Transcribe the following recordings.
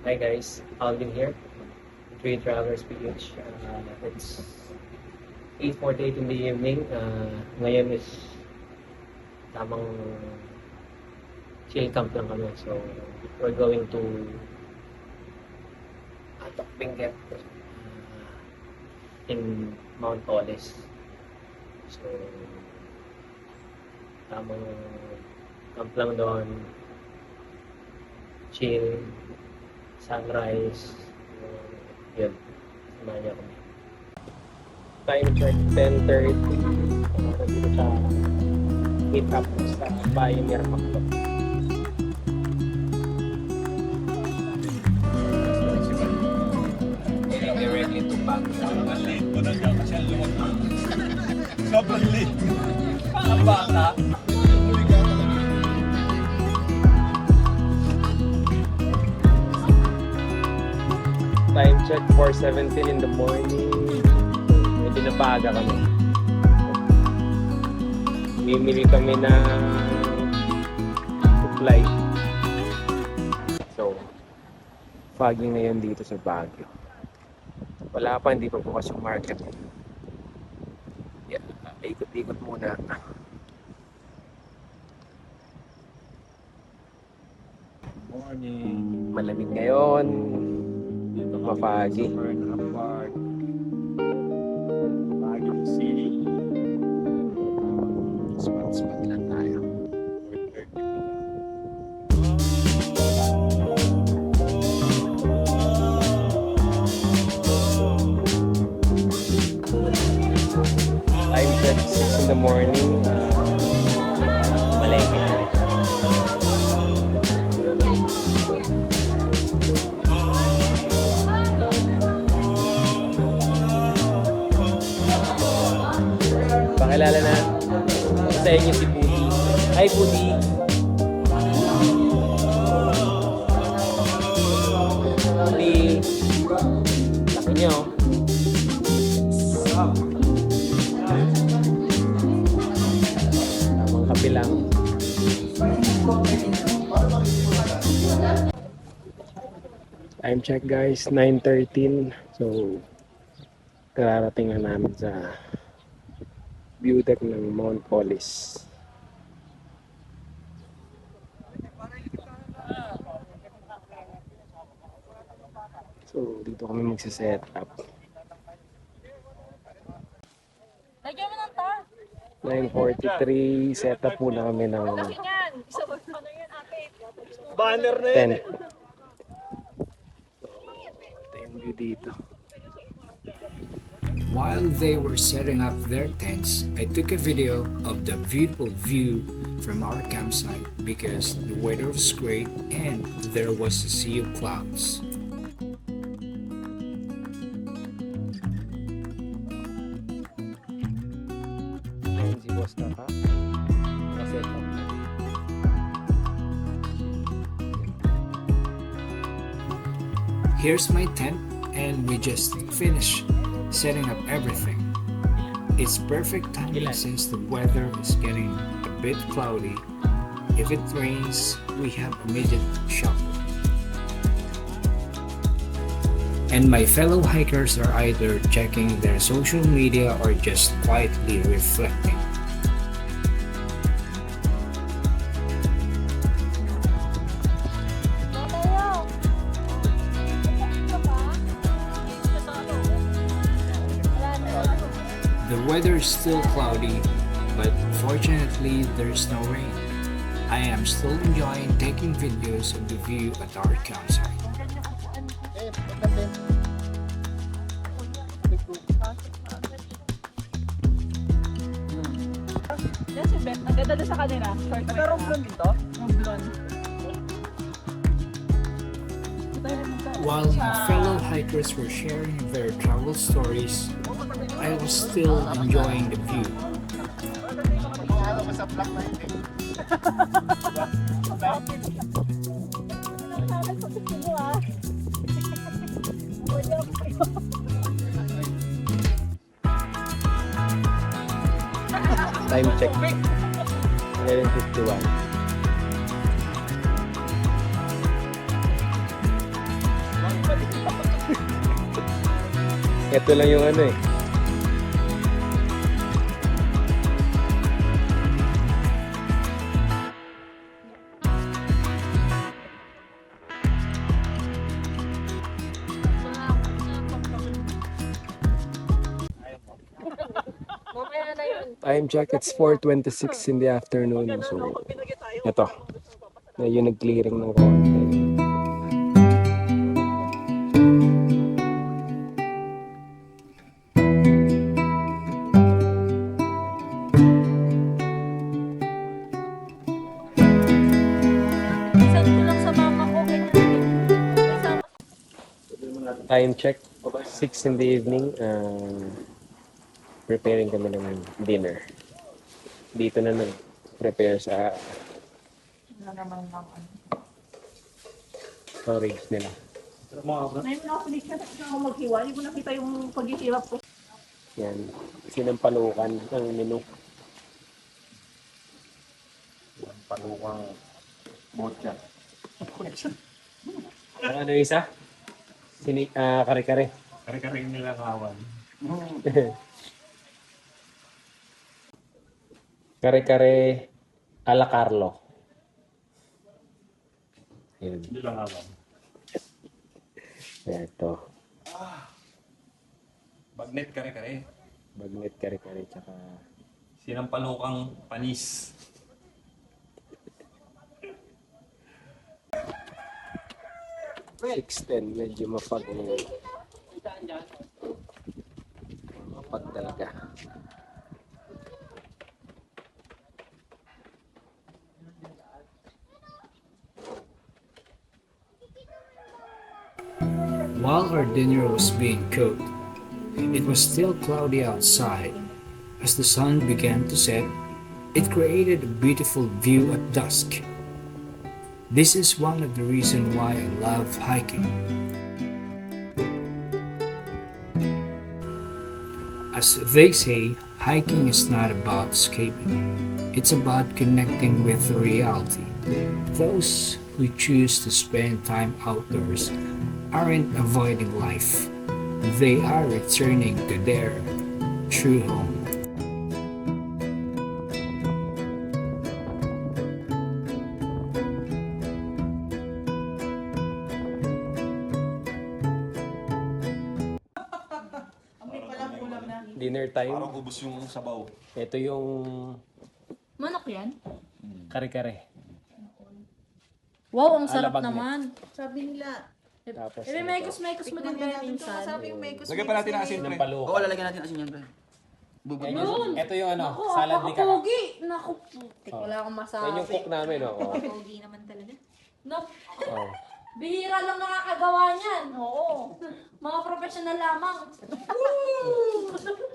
Hi guys, Alvin here, Three Travelers PH. It's 8:48 in the evening. Ngayon is tamang chill camp lang kami. So, we're going to Atok Benguet in Mount Oles. So, tamang camp lang doon. Chill, sunrise, yun. Samahan niyo kami. Time check, 10:30. Dito sa meet up sa Pioneer Macdo. Getting directly to Baguio. Sobrang late ko na siya kasi ang luwag mo. Sobrang late. Ang bata. Time check, 4:17 in the morning. Medyo napaga kami. Mimili kami ng supply. So, foggy ngayon dito sa Baguio. Wala pa, hindi pa bukas yung market. Yeah, ikot-ikot muna. Morning. Malamig ngayon. Dito Mapagi. sa Burnham Park. Baguio City. Spot lang tayo. 4:30 pa. Time check, 6 in the morning. Malengke na. Pakilala na sa inyo si Puti. Hi Puti! Puti! Laki niyo. Tamang kape lang. Time check guys, 9:13. So, kararating na namin sa view deck ng Mount Oles. So, dito kami magsiset up. Lagyan mo ng tar. 9:43, set up muna kami ng Laki niyan. Isa ba ano yun, ate? Banner na yun. tent. So, ito yung view dito. While they were setting up their tents, I took a video of the beautiful view from our campsite because the weather was great and there was a sea of clouds. Ayun si boss na pa. Nakaset up. Here's my tent and we just finished setting up everything. It's perfect timing since the weather is getting a bit cloudy. If it rains, we have immediate shelter. And my fellow hikers are either checking their social media or just quietly reflecting. Tayo. Ito pa? Wala na. The weather is still cloudy, but fortunately there's no rain. I am still enjoying taking videos of the view at our campsite. Yan si Beth. Ang ganda doon sa kanila. Short Nagka-romblon dito? Romblon. While my fellow hikers were sharing their travel stories, I was still enjoying the view. Ano ka sa black na yun eh. Time check. 11:51. Ito lang yung ano eh. Mamaya na yun. Time check, it's 4:26 in the afternoon. So, ito. Medyo nag-clearing ng konti. Send ko lang sa mama ko. Kasama. Time check, 6 in the evening. Preparing kami ng dinner. Dito na prepare sa storage nila. Ngayon ako pinig na ako maghiwa. Hindi ko nakita yung paghihirap ko. Yan. Sinampalukan ng menu. Palukang botya. Ang ano yung isa? Kare-kare. Kare-karing nilakawan. Kare-kare ala Carlo. Yan. Nilakawan. Ito. Bagnet kare-kare. Bagnet kare-kare tsaka Sinampalukang panis. extend. Medyo mapag mapag talaga. While our dinner was being cooked, it was still cloudy outside. As the sun began to set, it created a beautiful view at dusk. This is one of the reasons why I love hiking. As they say, hiking is not about escaping. It's about connecting with reality. Those who choose to spend time outdoors aren't avoiding life. They are returning to their true home. Dinner time. Parang ubos yung sabaw. Ito yung Manok yan? kare-kare. Wow, ang sarap Alabag naman. Sabi nila, Tapos Eh, may mekos mo din ba natin ito. minsan? Sabi yung may Lagyan pa natin ng asin, pre. sinampalukan. Oo, lalagyan natin asin yan, pre. Bubot Yan mo. yung- Ito yung ano, Naku, salad ni Kaka. Pogi! Naku, putik. Wala akong masabi. Yan yung cook namin, oo. pogi naman talaga. No, Oh. bihira lang nakakagawa niyan. Oo. Mga professional lamang.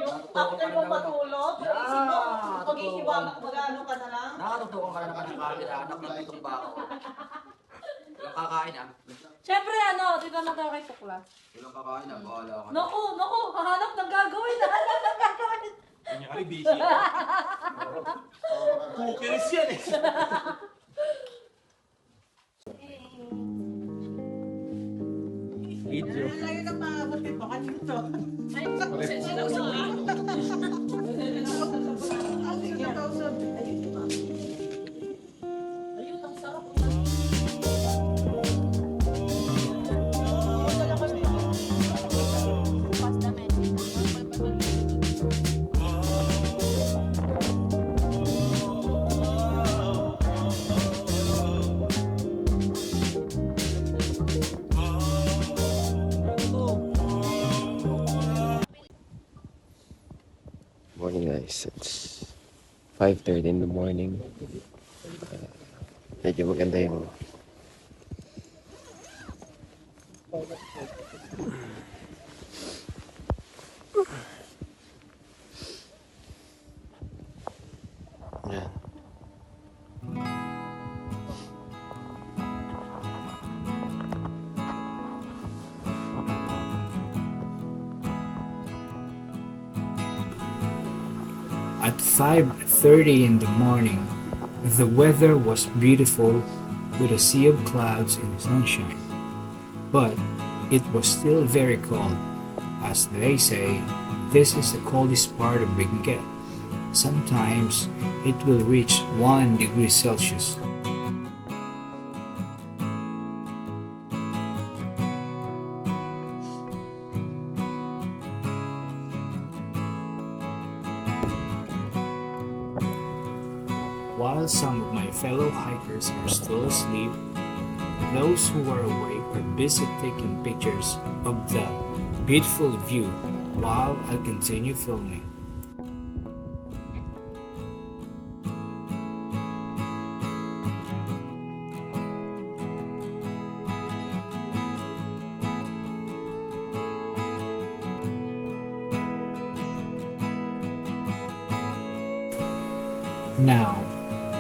Yung after mo matulog, isip mo, pag-ihiwaga, mag-ano ka na lang. Nakatutukan ka na naman ng camera, anak ng itong bako. Walang kakain ah. Siyempre, dito na tayo kay Tukla. Walang kakain ah, bahala ka. Naku, hahanap ng gagawin. Hahanap ng gagawin. Kanya kari busy. Cookers yan eh. Video. Layo na paabot ito, kanino to? Ay, sinusunod. Ayun, ang sarap. Morning guys, it's 5:30 in the morning. Medyo maganda yung yan. At 5:30 in the morning, the weather was beautiful with a sea of clouds and sunshine. But it was still very cold. As they say, this is the coldest part of Benguet. Sometimes it will reach 1 degree Celsius. While some of my fellow hikers are still asleep, those who are awake are busy taking pictures of the beautiful view while I continue filming. Now,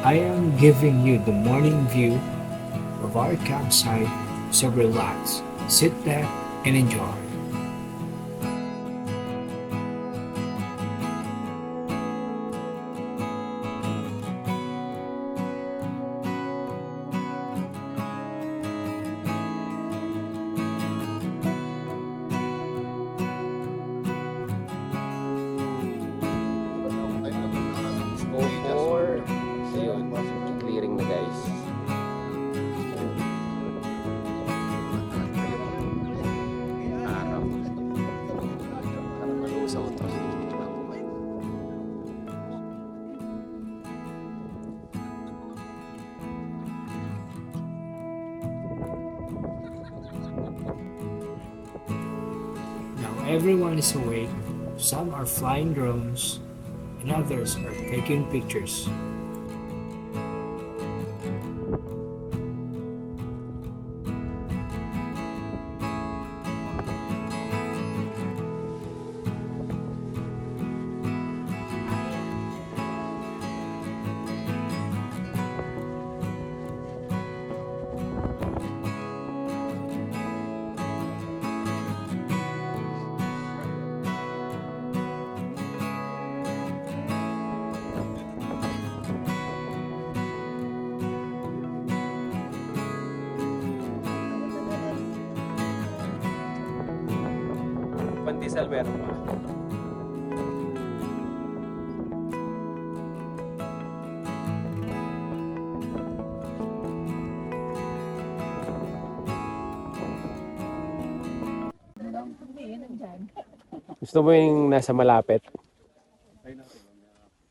I am giving you the morning view of our campsite, so relax, sit back, and enjoy. Or, ayun, clearing na guys. Araw. Parang malusaw to. Now everyone is awake, some are flying drones, and others are taking pictures. Pandesal meron pa. Gusto mo yung nasa malapit?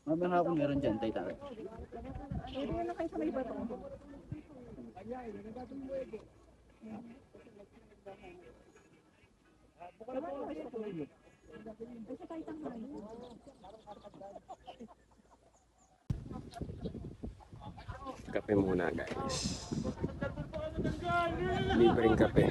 Mamaya ako meron dyan, tayo tayo. Kape muna guys. Libreng kape.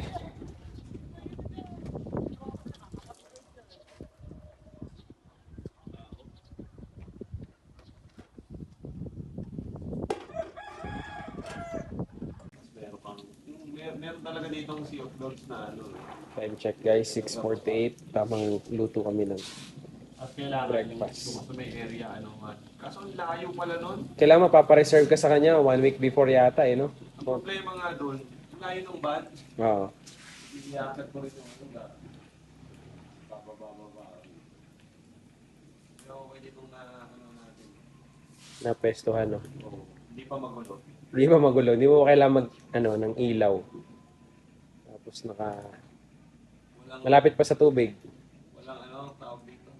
Meron talaga ditong Sea of Dogs na ano. Time check guys, 6:48. Tamang luto kami ng At kailangan breakfast. kung sa may area, ano nga. Kaso ang layo pala nun. Kailangan mapapareserve ka sa kanya 1 week before yata eh, no? Ang problema nga doon, ang layo ng van. Oo. Iyakat mo rin yung ano na. Bababa. Pero pwede itong na, ano natin. Napestuhan, no? Oo. Hindi pa magulo. Hindi pa magulo. Hindi mo kailangan mag, ng ilaw. Tapos malapit pa sa tubig. Walang ano, tawag dito.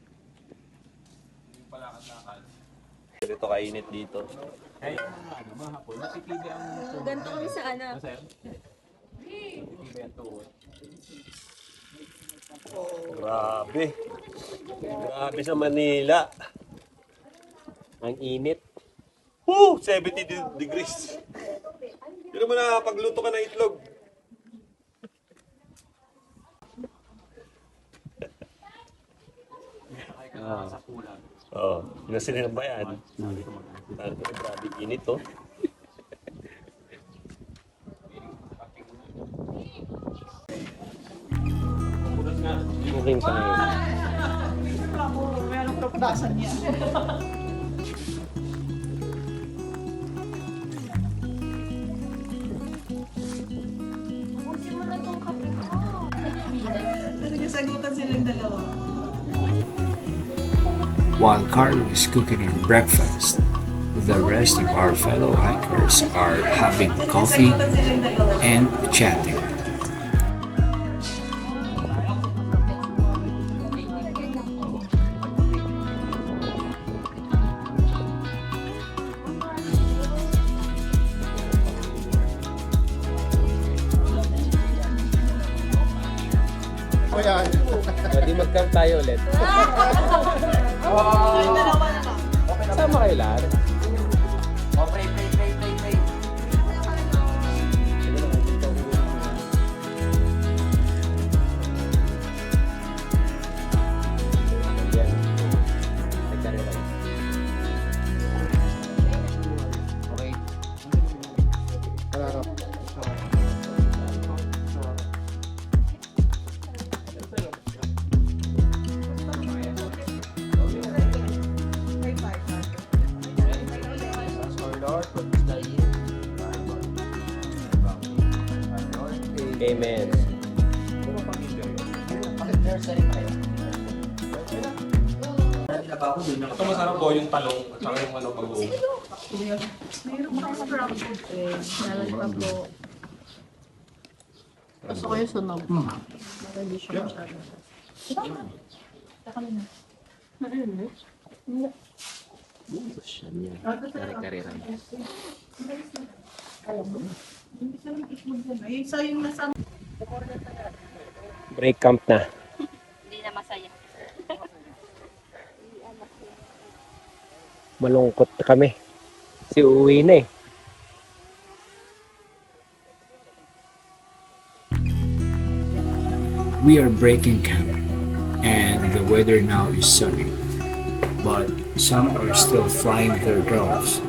Hindi pala kasakal. Ito kainit dito. Ay, ano, mahapon. Nasipide ang Ganito kami sa ano. Masaya? Nasipide ang tuhod. Grabe. Grabe sa Manila. Ang init. 70 degrees. Pero mo na pagluto ka ng itlog. Oh, sila ng bayan. Grabe init to. Booking tayo. Meron propadasan niya. Busin mo na itong kape ko. Talaga sa sagutan silang dalawa. While Carlo is cooking our breakfast, the rest of our fellow hikers are having coffee Sagutan silang dalawa. and chatting. Pwede mag-camp tayo ulit. Silang dalawa na lang. Sama kayo lahat. Oh, pray. Yan. Nagkarela. Okay. Amen. Ito masarap po yung talong at saka yung ano pag-uong. Gusto ko yung sunog. Hindi siya masyado. Ay, so yung nasa Break camp na. Hindi na masaya. Malungkot kami. Si uwi na eh. We are breaking camp, and the weather now is sunny, but some are still flying their drones.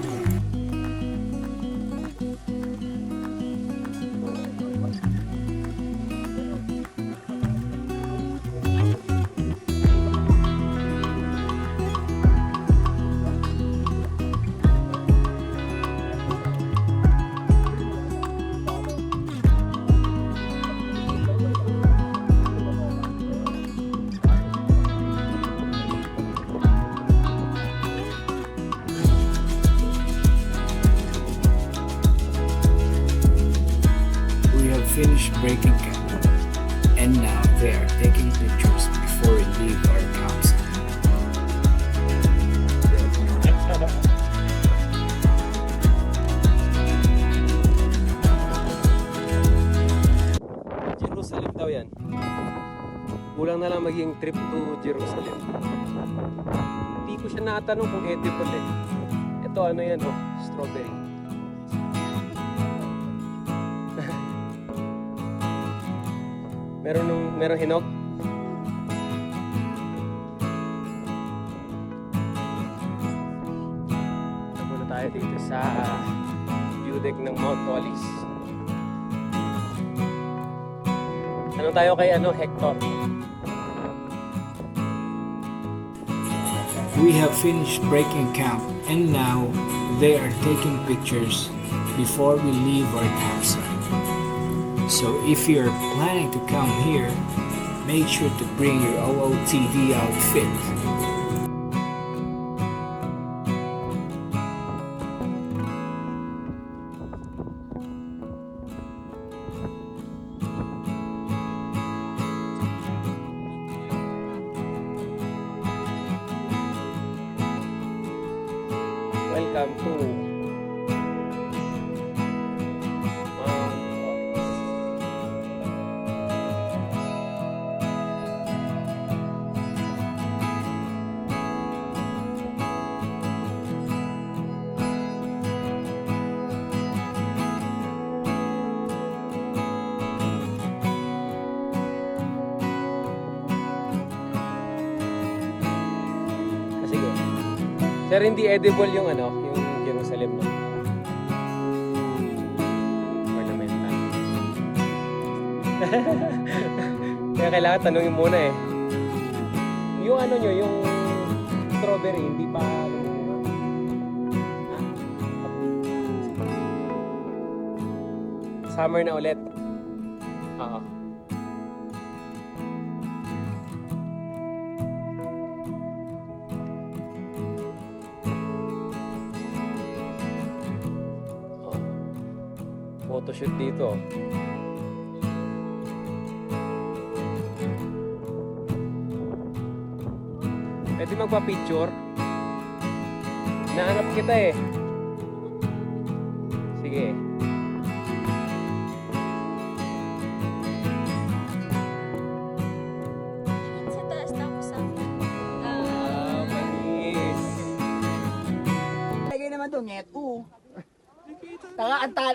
We have finished breaking camp, and now they are taking pictures before we leave our campsite. Jerusalem daw yan. Kulang na lang maging trip to Jerusalem. Hindi ko siya natanong kung edible eh. Ito ano yan oh, strawberry. Merong hinog. Napunta tayo dito sa view deck ng Mount Olives. Ano tayo kay Hector? We have finished breaking camp, and now they are taking pictures before we leave our campsite. So if you're planning to come here, make sure to bring your OOTD outfit. Welcome to Sige. Sir, hindi edible yung yung Jerusalem no? Ornamental. Kaya kailangan tanungin muna eh. Yung nyo, yung strawberry, hindi pa summer na ulit. Oo. photoshoot dito. Pwede magpa-picture. Nahanap kita eh. Sige. Sa taas tapos sa Manis. Lagay naman doon, net.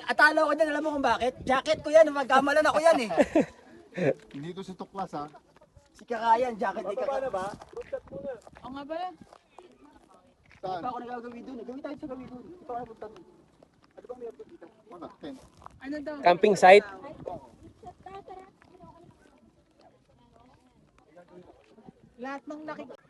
Atalo ko dyan, alam mo kung bakit? Jacket ko yan, magkamalan ako yan eh. Hindi ko si Tuklas ha. Si Kakayan, jacket ni Kakayan. ba? Oo nga ba? Saan? Pa ako nagagawi doon. Gawin tayo sa gawi doon. Hindi pa ako napunta doon. Ano ba may dito? Wala, 10. Ano daw? Camping site. Lahat ng nakikita.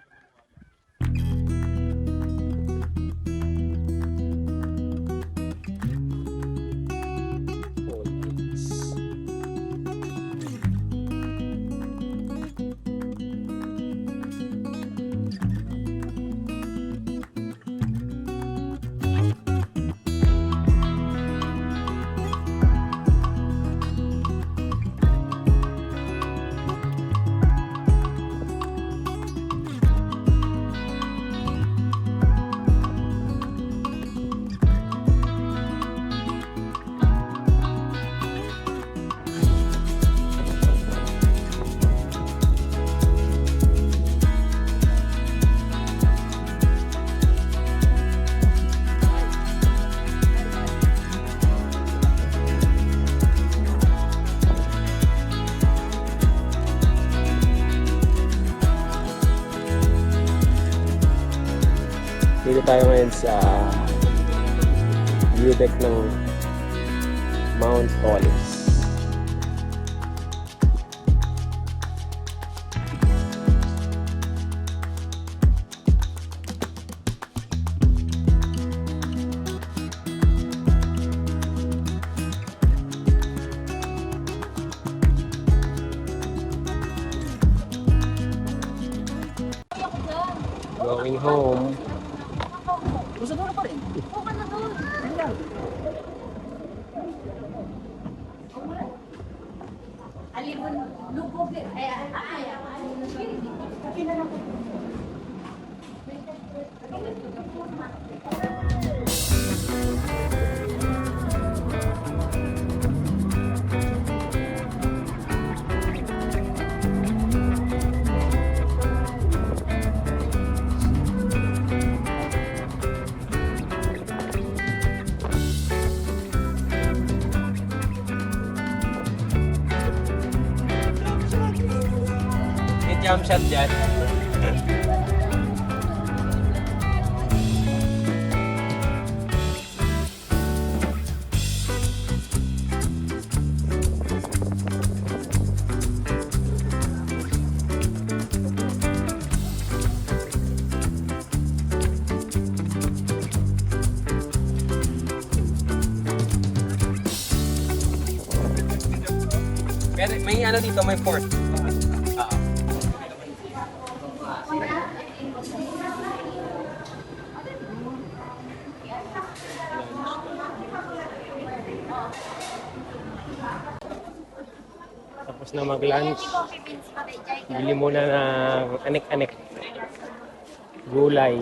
Dito tayo ngayon sa view deck ng Mount Olives. Going home. Gusto doon pa rin. Oo ka na doon. Alibon, lubog. May jump shot dyan. May ano dito, may fort. Tapos na mag-lunch. Bili muna ng anek-anek. Gulay.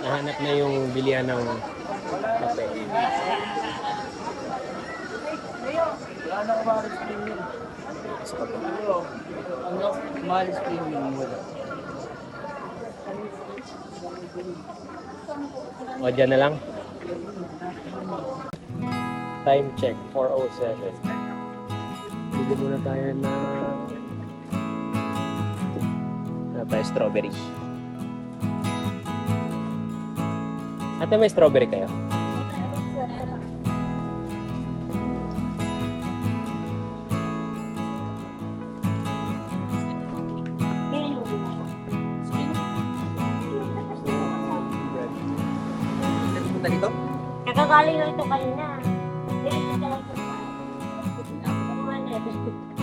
Nahanap na yung bilihan ng kape. Malis ko yung wala. O, dyan na lang. Time check, 4:07. Bili muna tayo na tayo strawberry. Ate, may strawberry kayo? Punta dito? Nagaling lang ito kanina. Hindi ka lang ito. Ano man eh.